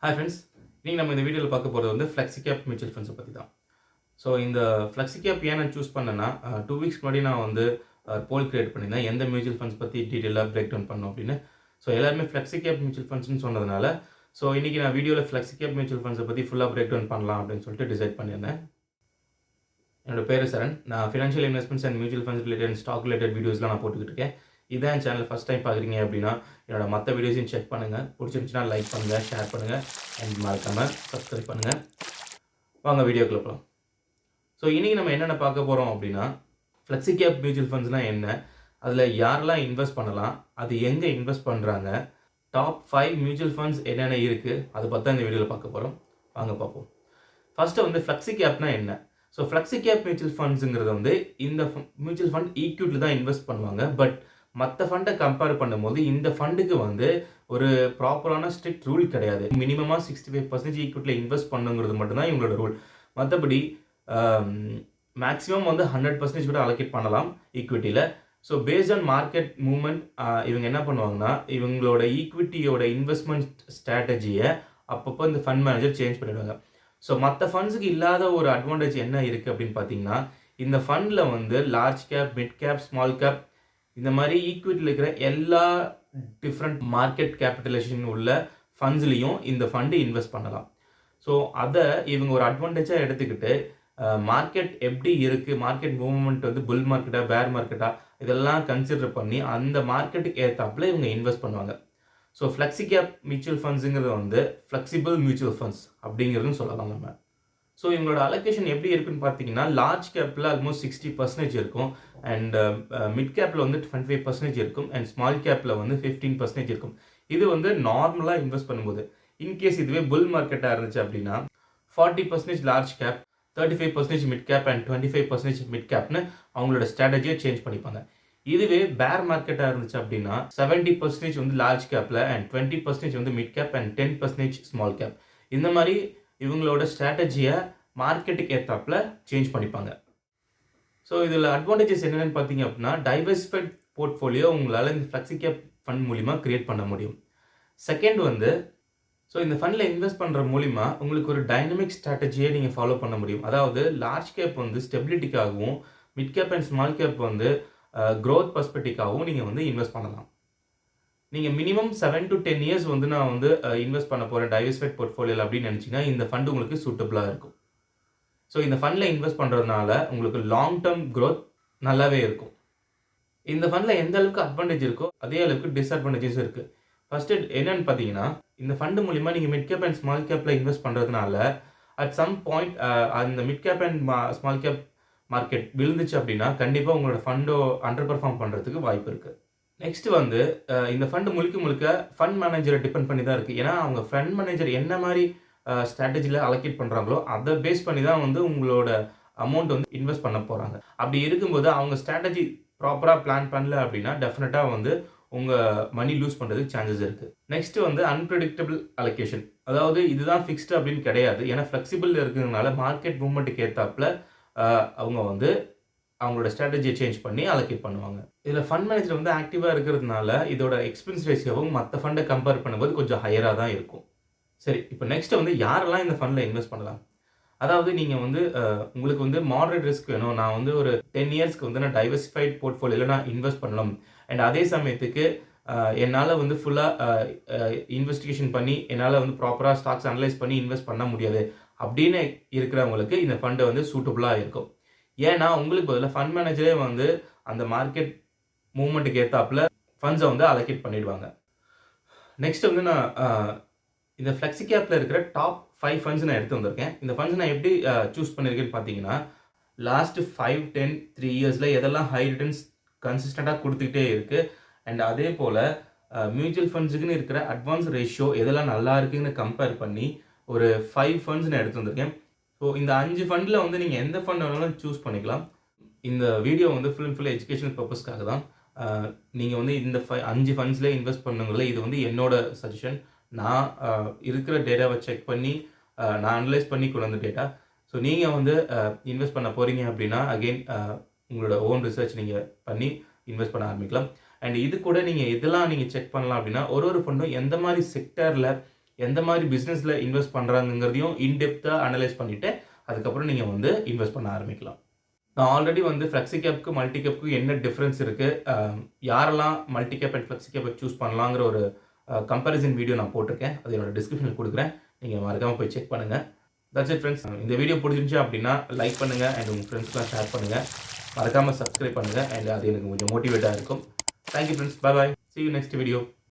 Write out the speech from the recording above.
Hi friends, இன்னைக்கு நம்ம இந்த வீடியோவில் பார்க்க போகிறது வந்து Flexi Cap Mutual Funds பற்றி தான். ஸோ இந்த Flexi Cap ஏன் நான் சூஸ் பண்ணேன்னா 2 வீக்ஸ் முன்னாடி நான் வந்து போல் கிரியேட் பண்ணியிருந்தேன் எந்த மியூச்சுவல் ஃபண்ட்ஸ் பற்றி டீட்டெயிலாக பிரேக் டவுன் பண்ணோம் அப்படின்னு. ஸோ எல்லாருமே Flexi Cap Mutual Fundsனு சொன்னதுனால ஸோ இன்றைக்கி நான் வீடியோவில் Flexi Cap Mutual Fundsஸை பற்றி ஃபுல்லாக பிரேக் டவுன் பண்ணலாம் அப்படின்னு சொல்லிட்டு டிசைட் பண்ணியிருந்தேன். என்னோட பேர் சரண். நான் financial investments and mutual funds related stock related வீடியோஸ்லாம் நான் போட்டுக்கிட்டு இருக்கேன். இதான் என் சேனல் ஃபஸ்ட் டைம் பார்க்குறீங்க அப்படின்னா என்னோட மற்ற வீடியோஸையும் செக் பண்ணுங்கள். பிடிச்சிருந்துச்சுன்னா லைக் பண்ணுங்கள், ஷேர் பண்ணுங்கள் அண்ட் மறக்காமல் சப்ஸ்கிரைப் பண்ணுங்கள். வாங்க வீடியோக்குள்ள போகலாம். ஸோ இன்றைக்கி நம்ம என்னென்ன பார்க்க போகிறோம் அப்படின்னா Flexi Cap Mutual Fundsனால் என்ன, அதில் யாரெல்லாம் இன்வெஸ்ட் பண்ணலாம், அது எங்கே இன்வெஸ்ட் பண்ணுறாங்க, டாப் 5 மியூச்சுவல் ஃபண்ட்ஸ் என்னென்ன இருக்குது, அதை பற்றி தான் இந்த வீடியோவில் பார்க்க போகிறோம். வாங்க பார்ப்போம். ஃபஸ்ட்டு வந்து Flexi Capனா என்ன. ஸோ Flexi Cap Mutual Fundsங்கிறது வந்து இந்த மியூச்சுவல் ஃபண்ட் ஈக்விட்டியில் தான் இன்வெஸ்ட் பண்ணுவாங்க. பட் மற்ற ஃபண்டை கம்பேர் பண்ணும்போது இந்த ஃபண்டுக்கு வந்து ஒரு ப்ராப்பரான ஸ்ட்ரிக்ட் ரூல் கிடையாது. மினிமமாக 65% ஈக்விட்டியில் இன்வெஸ்ட் பண்ணுங்கிறது மட்டும்தான் இவங்களோட ரூல். மற்றபடி மேக்ஸிமம் வந்து 100% கூட அலோகேட் பண்ணலாம் ஈக்விட்டியில். So based on market movement இவங்க என்ன பண்ணுவாங்கன்னா இவங்களோட ஈக்விட்டியோட இன்வெஸ்ட்மெண்ட் ஸ்ட்ராட்டஜியை அப்பப்போ இந்த ஃபண்ட் மேனேஜர் சேஞ்ச் பண்ணிடுவாங்க. ஸோ மற்ற ஃபண்ட்ஸுக்கு இல்லாத ஒரு அட்வான்டேஜ் என்ன இருக்குது அப்படின்னு பார்த்தீங்கன்னா இந்த ஃபண்டில் வந்து large cap, mid cap, small cap இந்த மாதிரி ஈக்விட்டியில் இருக்கிற எல்லா டிஃப்ரெண்ட் மார்க்கெட் கேபிட்டலைசேஷன் உள்ள ஃபண்ட்ஸ்லேயும் இந்த ஃபண்டு இன்வெஸ்ட் பண்ணலாம். ஸோ அதை இவங்க ஒரு அட்வான்டேஜாக எடுத்துக்கிட்டு மார்க்கெட் எப்படி இருக்குது, மார்க்கெட் மூவ்மெண்ட் வந்து புல் மார்க்கெட்டா பேர் மார்க்கெட்டா இதெல்லாம் கன்சிடர் பண்ணி அந்த மார்க்கெட்டுக்கு ஏற்றாப்புல இவங்க இன்வெஸ்ட் பண்ணுவாங்க. ஸோ Flexi Cap Mutual Fundsங்கிறது வந்து ஃப்ளெக்சிபிள் மியூச்சுவல் ஃபண்ட்ஸ் அப்படிங்கிறதுன்னு சொல்லலாம் நம்ம. ஸோ இவங்களோட அலோகேஷன் எப்படி இருக்குன்னு பார்த்தீங்கன்னா லார்ஜ் கேப்பில் ஆல்மோஸ்ட் 60% இருக்கும் அண்ட் மிட் கேப்பில் வந்து 25% இருக்கும் அண்ட் ஸ்மால் கேப்பில் வந்து 15% இருக்கும். இது வந்து நார்மலாக இன்வெஸ்ட் பண்ணும்போது. இன்கேஸ் இதுவே புல் மார்க்கெட்டாக இருந்துச்சு அப்படின்னா 40% large cap, 35% mid cap and 25% mid கேப்னு அவங்களோட ஸ்ட்ராட்டஜியை சேஞ்ச் பண்ணிப்பாங்க. இதுவே பேர் மார்க்கெட்டாக இருந்துச்சு அப்படின்னா 70% வந்து லார்ஜ் கேப்பில் அண்ட் 20% வந்து mid cap and 10% small cap. இந்த மாதிரி இவங்களோட ஸ்ட்ராட்டஜியை மார்க்கெட்டுக்கு ஏற்றாப்புல சேஞ்ச் பண்ணிப்பாங்க. ஸோ இதில் அட்வான்டேஜஸ் என்னென்னு பார்த்தீங்க அப்படின்னா டைவர்சிஃபைட் போர்ட்ஃபோலியோ உங்களால் இந்த Flexi Cap ஃபண்ட் மூலிமா க்ரியேட் பண்ண முடியும். செகண்ட் வந்து ஸோ இந்த ஃபண்டில் இன்வெஸ்ட் பண்ணுற மூலிமா உங்களுக்கு ஒரு டைனமிக் ஸ்ட்ராட்டஜியை நீங்கள் ஃபாலோ பண்ண முடியும். அதாவது லார்ஜ் கேப் வந்து ஸ்டெபிலிட்டிக்காகவும், mid cap and small cap வந்து க்ரோத் பர்ஸ்பெக்டிவ்காகவும் நீங்கள் வந்து இன்வெஸ்ட் பண்ணலாம். நீங்கள் மினிமம் 7 to 10 இயர்ஸ் வந்து நான் வந்து இன்வெஸ்ட் பண்ண போகிறேன் டைவர்சிஃபைட் போர்ட்ஃபோலியோவில் அப்படின்னு நினச்சிங்கன்னா இந்த ஃபண்ட் உங்களுக்கு சூட்டபுளாக இருக்கும். ஸோ இந்த ஃபண்டில் இன்வெஸ்ட் பண்ணுறதுனால உங்களுக்கு லாங் டேர்ம் க்ரோத் நல்லாவே இருக்கும். இந்த ஃபண்டில் எந்த அளவுக்கு அட்வான்டேஜ் இருக்கோ அதே அளவுக்கு டிஸ்அட்வான்டேஜஸ் இருக்குது. ஃபஸ்ட்டு என்னென்னு பார்த்தீங்கன்னா இந்த ஃபண்டு மூலிமா நீங்கள் மிட் கேப் அண்ட் ஸ்மால் கேப்பில் இன்வெஸ்ட் பண்ணுறதுனால அட் சம் பாயிண்ட் அந்த mid cap and small gap market விழுந்துச்சு அப்படின்னா கண்டிப்பாக உங்களோட ஃபண்டோ அண்டர் பெர்ஃபார்ம் பண்ணுறதுக்கு வாய்ப்பு இருக்குது. நெக்ஸ்ட் வந்து இந்த ஃபண்டு முழுக்க ஃபண்ட் மேனேஜரை டிபெண்ட் பண்ணி தான் இருக்குது. ஏன்னா அவங்க ஃபண்ட் மேனேஜர் என்ன மாதிரி ஸ்ட்ராட்டஜியில் அலோகேட் பண்ணுறாங்களோ அதை பேஸ் பண்ணி தான் வந்து உங்களோட அமௌண்ட் வந்து இன்வெஸ்ட் பண்ண போகிறாங்க. அப்படி இருக்கும்போது அவங்க ஸ்ட்ராட்டஜி ப்ராப்பராக பிளான் பண்ணல அப்படின்னா டெஃபினட்டாக வந்து உங்கள் மணி லூஸ் பண்ணுறதுக்கு சான்சஸ் இருக்குது. நெக்ஸ்ட் வந்து அன்பிரடிக்டபிள் அலோகேஷன். அதாவது இதுதான் ஃபிக்ஸ்டு அப்படின்னு கிடையாது. ஏன்னா ஃப்ளெக்சிபிள் இருக்கிறதுனால மார்க்கெட் மூவ்மெண்ட்டுக்கு ஏற்றாப்புல அவங்க வந்து அவங்களோட ஸ்ட்ராட்டஜியை சேஞ்ச் பண்ணி அலோகேட் பண்ணுவாங்க. இதில் ஃபண்ட் மேனேஜர் வந்து ஆக்டிவாக இருக்கிறதுனால இதோட எக்ஸ்பென்ஸ் ரேஷியோவும் மற்ற ஃபண்டை கம்பேர் பண்ணும்போது கொஞ்சம் ஹையராக தான் இருக்கும். சரி, இப்போ நெக்ஸ்ட் வந்து யாரெல்லாம் இந்த ஃபண்டில் இன்வெஸ்ட் பண்ணலாம். அதாவது நீங்கள் வந்து உங்களுக்கு வந்து மாடரேட் ரிஸ்க் வேணும், நான் வந்து ஒரு 10 இயர்ஸ்க்கு வந்து நான் டைவர்சிஃபைட் போர்ட்ஃபோலியோவில் நான் இன்வெஸ்ட் பண்ணணும் அண்ட் அதே சமயத்துக்கு என்னால் வந்து ஃபுல்லாக இன்வெஸ்டிகேஷன் பண்ணி என்னால் வந்து ப்ராப்பராக ஸ்டாக்ஸ் அனலைஸ் பண்ணி இன்வெஸ்ட் பண்ண முடியாது அப்படின்னு இருக்கிறவங்களுக்கு இந்த ஃபண்டு வந்து சூட்டபுளாக இருக்கும். ஏன்னா உங்களுக்கு பதில் ஃபண்ட் மேனேஜரே வந்து அந்த மார்க்கெட் மூவ்மெண்ட்டுக்கு ஏற்றாப்புல ஃபண்ட்ஸை வந்து அலோகேட் பண்ணிடுவாங்க. நெக்ஸ்ட் வந்து நான் இந்த Flexi Capல இருக்கிற டாப் 5 ஃபண்ட்ஸ் நான் எடுத்து வந்திருக்கேன். இந்த ஃபண்ட்ஸ் நான் எப்படி சூஸ் பண்ணியிருக்கேன்னு பார்த்தீங்கன்னா லாஸ்ட் 5, 10, 3 இயர்ஸில் எதெல்லாம் ஹை ரிட்டர்ன்ஸ் கன்சிஸ்டண்ட்டாக கொடுத்துக்கிட்டே இருக்குது அண்ட் அதே போல் மியூச்சுவல் ஃபண்ட்ஸுக்குன்னு இருக்கிற அட்வான்ஸ் ரேஷியோ எதெல்லாம் நல்லா இருக்குன்னு கம்பேர் பண்ணி ஒரு 5 ஃபண்ட்ஸ் நான் எடுத்து வந்திருக்கேன். ஸோ இந்த 5 ஃபண்டில் வந்து நீங்கள் எந்த ஃபண்ட் வேணாலும் சூஸ் பண்ணிக்கலாம். இந்த வீடியோ வந்து ஃபுல் எஜுகேஷனல் பர்பஸ்க்காக தான். நீங்கள் வந்து இந்த 5 ஃபண்ட்ஸில் இன்வெஸ்ட் பண்ணுங்களே, இது வந்து என்னோட சஜஷன். நான் இருக்கிற டேட்டாவை செக் பண்ணி நான் அனலைஸ் பண்ணி கொண்டு வந்த டேட்டா. ஸோ நீங்கள் வந்து இன்வெஸ்ட் பண்ண போகிறீங்க அப்படின்னா அகெயின் உங்களோட ஓன் ரிசர்ச் நீங்கள் பண்ணி இன்வெஸ்ட் பண்ண ஆரம்பிக்கலாம். அண்ட் இது கூட நீங்கள் எதெல்லாம் நீங்கள் செக் பண்ணலாம் அப்படின்னா ஒரு ஃபண்டும் எந்த மாதிரி செக்டரில் எந்த மாதிரி பிஸ்னஸில் இன்வெஸ்ட் பண்ணுறாங்கிறதையும் இன்டெப்த்தாக அனலைஸ் பண்ணிவிட்டு அதுக்கப்புறம் நீங்கள் வந்து இன்வெஸ்ட் பண்ண ஆரம்பிக்கலாம். நான் ஆல்ரெடி வந்து ஃப்ளெக்ஸி கேப்க்கு மல்டி கேப்க்கு என்ன டிஃப்ரென்ஸ் இருக்குது, யாரெல்லாம் மல்டி கேப் அண்ட் ஃப்ளெக்ஸி கேப்பை சூஸ் பண்ணலாங்கிற ஒரு கம்பேரிசன் வீடியோ நான் போட்டிருக்கேன். அது என்னோட டிஸ்கிரிப்ஷனில் கொடுக்குறேன். நீங்கள் மறக்காமல் போய் செக் பண்ணுங்கள். That's it friends. இந்த வீடியோ பிடிச்சிருந்துச்சு அப்படின்னா லைக் பண்ணுங்கள் அண்ட் உங்கள் ஃப்ரெண்ட்ஸ்லாம் ஷேர் பண்ணுங்கள். மறக்காமல் சப்ஸ்கிரைப் பண்ணுங்கள் அண்ட் அது எனக்கு கொஞ்சம் மோட்டிவேட்டாக இருக்கும். Thank you friends. Bye bye. See you next video.